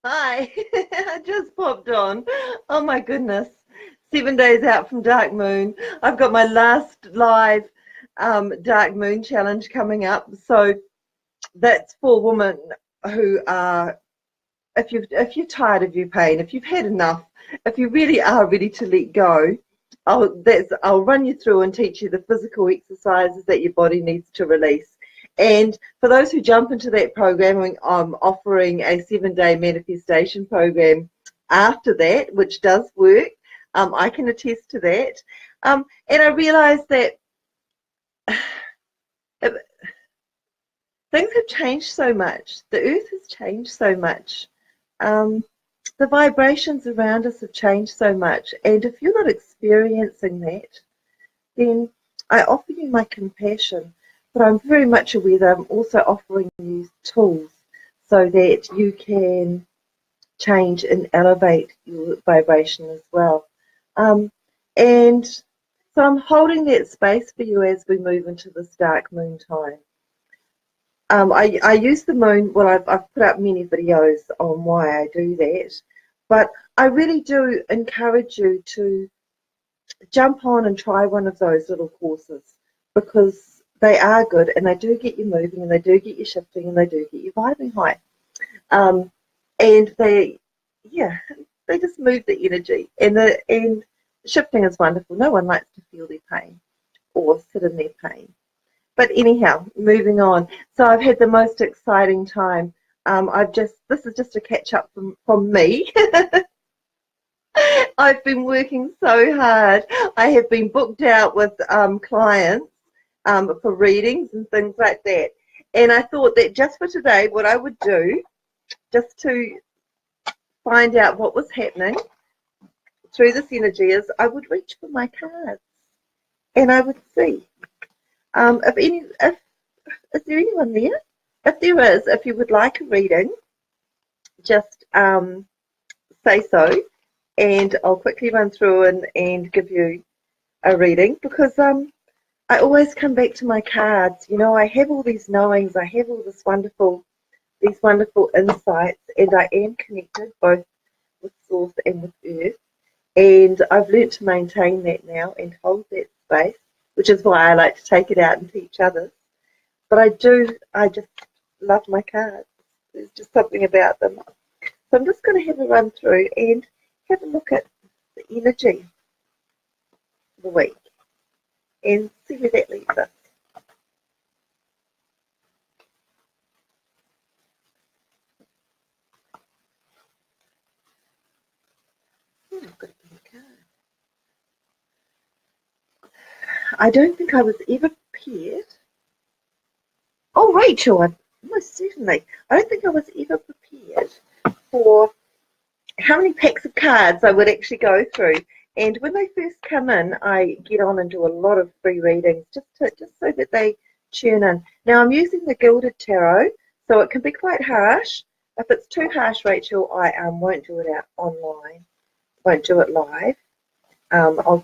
Hi, I just popped on. Oh my goodness. 7 days out from Dark Moon. I've got my last live Dark Moon challenge coming up. So that's for women who are, if you're tired of your pain, if you've had enough, if you really are ready to let go, I'll run you through and teach you the physical exercises that your body needs to release. And for those who jump into that programming, I'm offering a 7-day manifestation program after that, which does work. I can attest to that. And I realized that things have changed so much. The earth has changed so much. Um, the vibrations around us have changed so much. And if you're not experiencing that, then I offer you my compassion. But I'm very much aware that I'm also offering you tools so that you can change and elevate your vibration as well. Um, and so I'm holding that space for you as we move into this dark moon time. I use the moon, well, I've put up many videos on why I do that, but I really do encourage you to jump on and try one of those little courses because they are good and they do get you moving and they do get you shifting and they do get you vibing high. Um, and yeah, they just move the energy and shifting is wonderful. No one likes to feel their pain or sit in their pain. But anyhow, moving on. So I've had the most exciting time. This is just a catch up from me. I've been working so hard. I have been booked out with clients for readings and things like that. And I thought that just for today, what I would do, just to find out what was happening through this energy, is I would reach for my cards and I would see if is there anyone there? If there is, if you would like a reading, just say so, and I'll quickly run through and give you a reading because I always come back to my cards. You know, I have all these knowings, I have all these wonderful insights, and I am connected both with Source and with Earth. And I've learnt to maintain that now and hold that space, which is why I like to take it out and teach others. But I just love my cards. There's just something about them. So I'm just going to have a run through and have a look at the energy of the week and see where that leads us. I've got a pink card. I don't think I was ever prepared. Oh, Rachel, most certainly. I don't think I was ever prepared for how many packs of cards I would actually go through. And when they first come in, I get on and do a lot of free readings just so that they tune in. Now I'm using the Gilded Tarot, so it can be quite harsh. If it's too harsh, Rachel, I won't do it out online. Won't do it live. I'll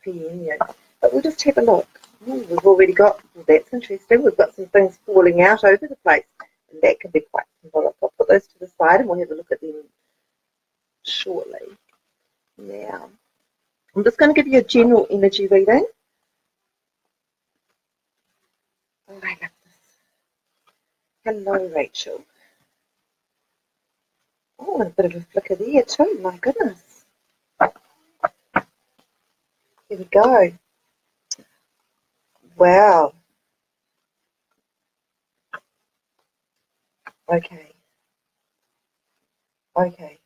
PM you. But we'll just have a look. Ooh, we've already got, well, that's interesting. We've got some things falling out over the place, and that can be quite symbolic. I'll put those to the side and we'll have a look at them shortly. Now, I'm just going to give you a general energy reading. Oh, I love this. Hello, Rachel. Oh, and a bit of a flicker there too. My goodness. Here we go. Wow. Okay. Okay.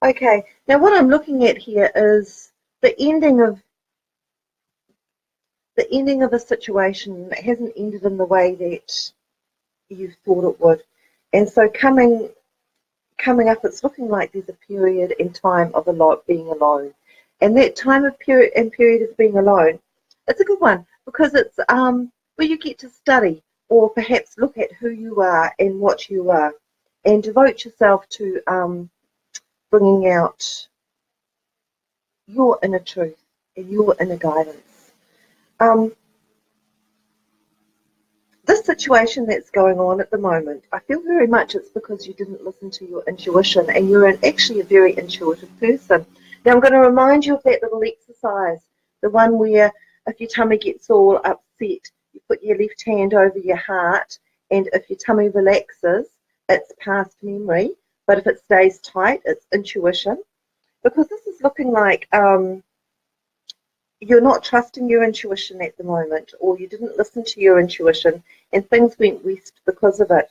Okay. Now, what I'm looking at here is the ending of a situation that hasn't ended in the way that you thought it would. And so coming up, it's looking like there's a period in time of a lot being alone. And that time of period of being alone, it's a good one because it's where you get to study or perhaps look at who you are and what you are and devote yourself to bringing out your inner truth and your inner guidance. this situation that's going on at the moment, I feel very much it's because you didn't listen to your intuition, and you're actually a very intuitive person. Now I'm going to remind you of that little exercise, the one where if your tummy gets all upset, you put your left hand over your heart, and if your tummy relaxes, it's past memory, but if it stays tight, it's intuition. Because this is looking like you're not trusting your intuition at the moment, or you didn't listen to your intuition and things went west because of it.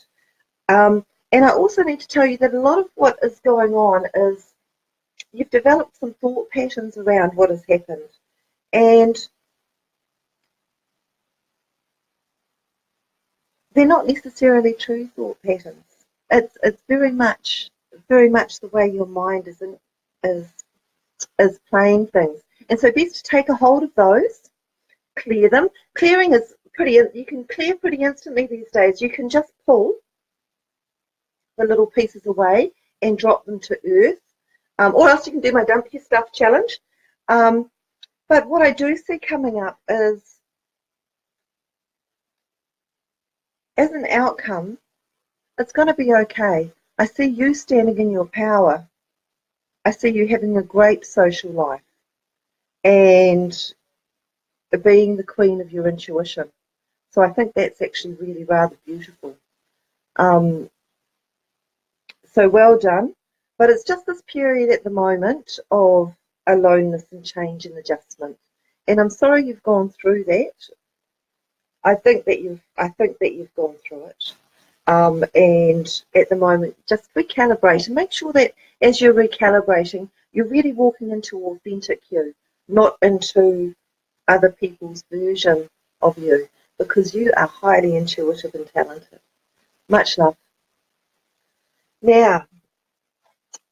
And I also need to tell you that a lot of what is going on is you've developed some thought patterns around what has happened. And they're not necessarily true thought patterns. It's very much the way your mind is playing things. And so best to take a hold of those, clear them. Clearing is you can clear pretty instantly these days. You can just pull the little pieces away and drop them to earth. Or else you can do my dump your stuff challenge. But what I do see coming up is, as an outcome, it's going to be okay. I see you standing in your power. I see you having a great social life and being the queen of your intuition. So I think that's actually really rather beautiful. So well done. But it's just this period at the moment of aloneness and change and adjustment. And I'm sorry you've gone through that. I think that you've gone through it. And at the moment, just recalibrate and make sure that as you're recalibrating, you're really walking into authentic you, not into other people's version of you, because you are highly intuitive and talented. Much love. Now,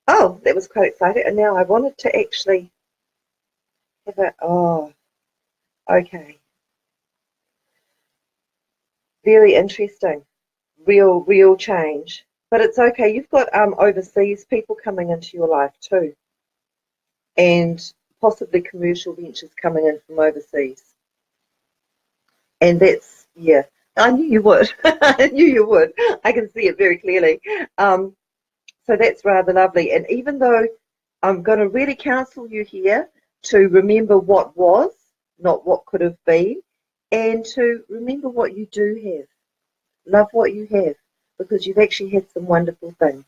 oh, that was quite exciting. And now I wanted to actually have okay. Very interesting. Real change. But it's okay. You've got overseas people coming into your life too. And possibly commercial ventures coming in from overseas. And that's, yeah, I knew you would. I knew you would. I can see it very clearly. So that's rather lovely. And even though I'm going to really counsel you here to remember what was, not what could have been, and to remember what you do have. Love what you have, because you've actually had some wonderful things.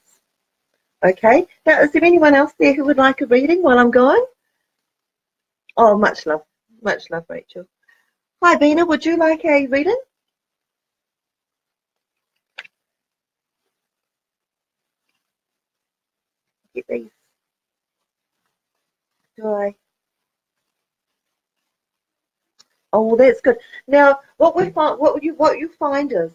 Okay? Now, is there anyone else there who would like a reading while I'm going? Oh, much love. Much love, Rachel. Hi, Bina. Would you like a reading? Get these. Do I? Oh, that's good. Now, what you find is,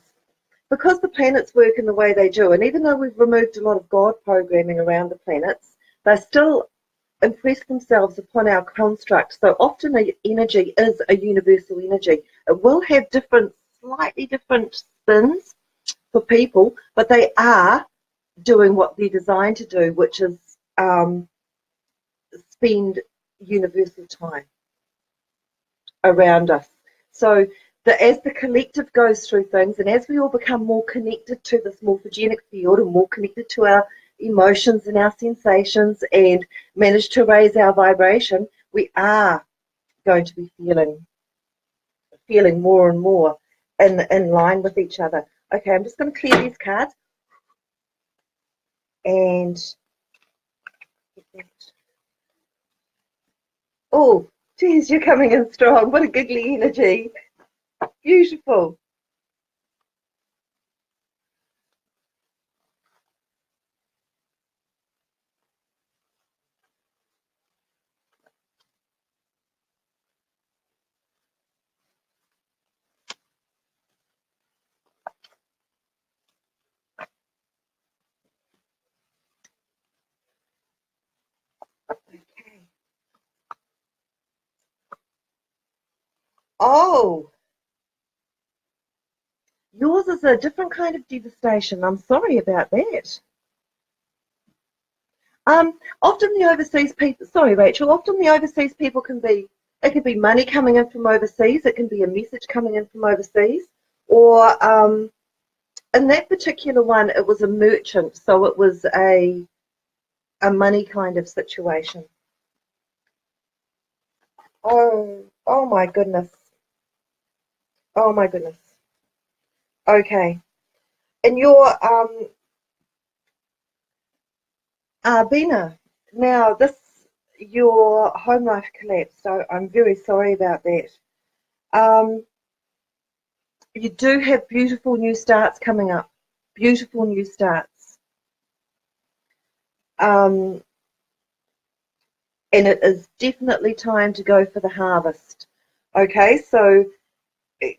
because the planets work in the way they do, and even though we've removed a lot of God programming around the planets, they still impress themselves upon our construct. So often the energy is a universal energy. It will have slightly different spins for people, but they are doing what they're designed to do, which is spend universal time around us. So as the collective goes through things, and as we all become more connected to this morphogenic field and more connected to our emotions and our sensations and manage to raise our vibration, we are going to be feeling more and more in line with each other. Okay, I'm just going to clear these cards. And oh, geez, you're coming in strong. What a giggly energy. Beautiful. Okay. Oh, yours is a different kind of devastation. I'm sorry about that. Often the overseas people, sorry Rachel, often the overseas people it can be money coming in from overseas, it can be a message coming in from overseas, Or in that particular one, it was a merchant, so it was a money kind of situation. Oh my goodness. Oh my goodness. Okay. And your Bina, now your home life collapsed, so I'm very sorry about that. You do have beautiful new starts coming up. Beautiful new starts. And it is definitely time to go for the harvest. Okay, so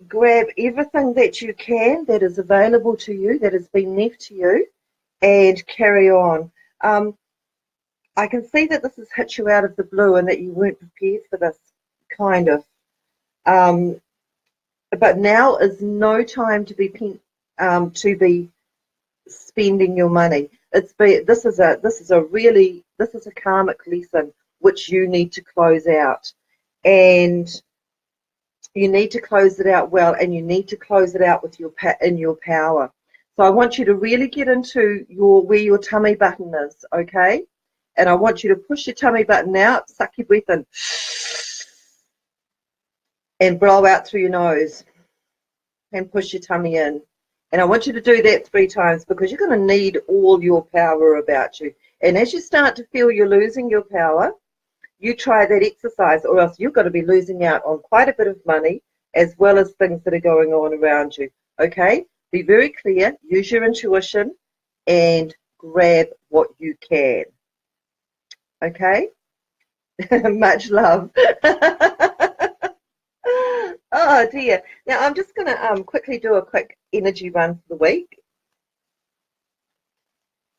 grab everything that you can that is available to you, that has been left to you, and carry on. I can see that this has hit you out of the blue and that you weren't prepared for this, kind of. But now is no time to be spending your money. This is a karmic lesson which you need to close out, and you need to close it out well, and you need to close it out with your power. So I want you to really get into where your tummy button is, okay? And I want you to push your tummy button out, suck your breath in, and blow out through your nose, and push your tummy in. And I want you to do that 3 times, because you're going to need all your power about you. And as you start to feel you're losing your power, you try that exercise, or else you're going to be losing out on quite a bit of money, as well as things that are going on around you. Okay? Be very clear, use your intuition, and grab what you can. Okay? Much love. Oh dear. Now I'm just going to quickly do a quick energy run for the week.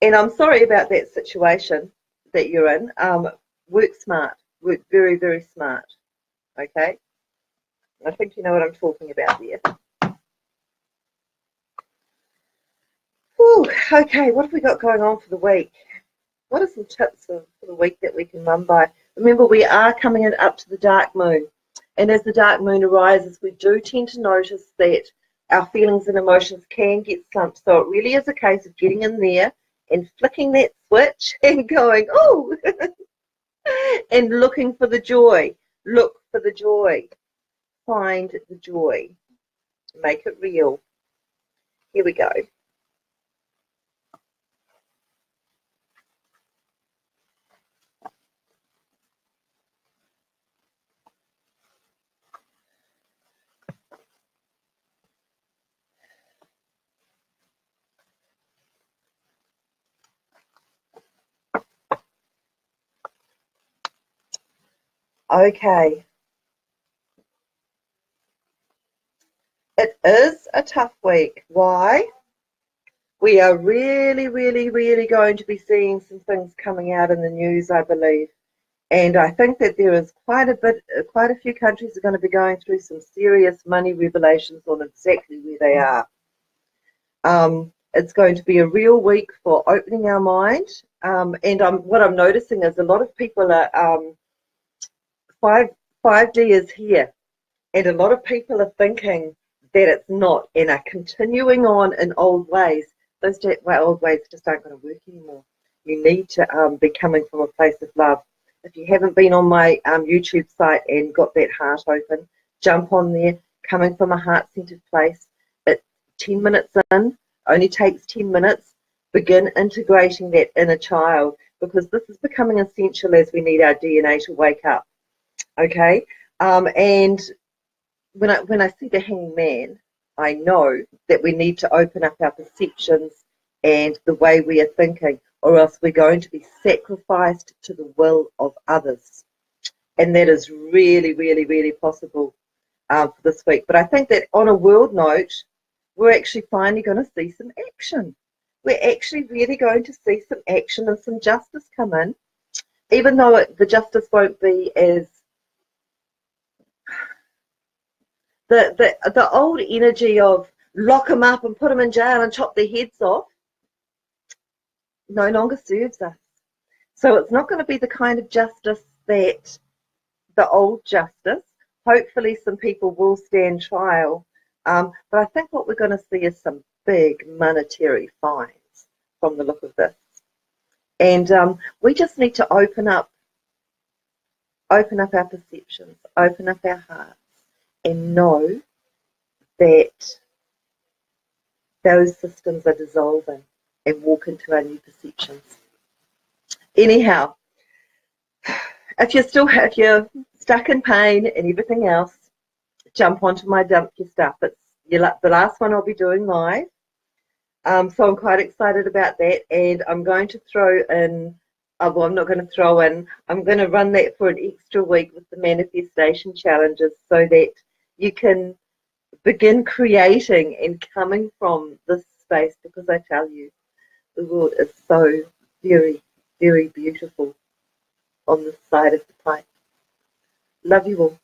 And I'm sorry about that situation that you're in. Work smart. Work very, very smart. Okay? I think you know what I'm talking about there. Whew, okay, what have we got going on for the week? What are some tips for the week that we can run by? Remember, we are coming up to the dark moon. And as the dark moon arises, we do tend to notice that our feelings and emotions can get slumped. So it really is a case of getting in there and flicking that switch and going, oh, and looking for the joy. Look for the joy. Find the joy. Make it real. Here we go. Okay. It is a tough week. Why? We are really, really, really going to be seeing some things coming out in the news, I believe. And I think that there is quite a few countries are going to be going through some serious money revelations on exactly where they are. It's going to be a real week for opening our mind. And what I'm noticing is a lot of people are 5D is here, and a lot of people are thinking that it's not, and are continuing on in old ways. Those old ways just aren't going to work anymore. You need to be coming from a place of love. If you haven't been on my YouTube site and got that heart open, jump on there, coming from a heart-centered place. It's 10 minutes in, only takes 10 minutes. Begin integrating that inner child, because this is becoming essential as we need our DNA to wake up. Okay? And when I see the hanging man, I know that we need to open up our perceptions and the way we are thinking, or else we're going to be sacrificed to the will of others. And that is really, really, really possible for this week. But I think that on a world note, we're actually finally going to see some action. We're actually really going to see some action and some justice come in, even though the justice won't be as the old energy of lock them up and put them in jail and chop their heads off no longer serves us. So it's not going to be the kind of justice that the old justice. Hopefully some people will stand trial But I think what we're going to see is some big monetary fines from the look of this. And we just need to open up our perceptions, open up our hearts, and know that those systems are dissolving and walk into our new perceptions. Anyhow, if you're stuck in pain and everything else, jump onto my Dump Your Stuff. It's the last one I'll be doing live. So I'm quite excited about that, and I'm going to throw in, well, I'm not going to throw in, I'm going to run that for an extra week with the manifestation challenges so that you can begin creating and coming from this space, because I tell you, the world is so very, very beautiful on this side of the pipe. Love you all.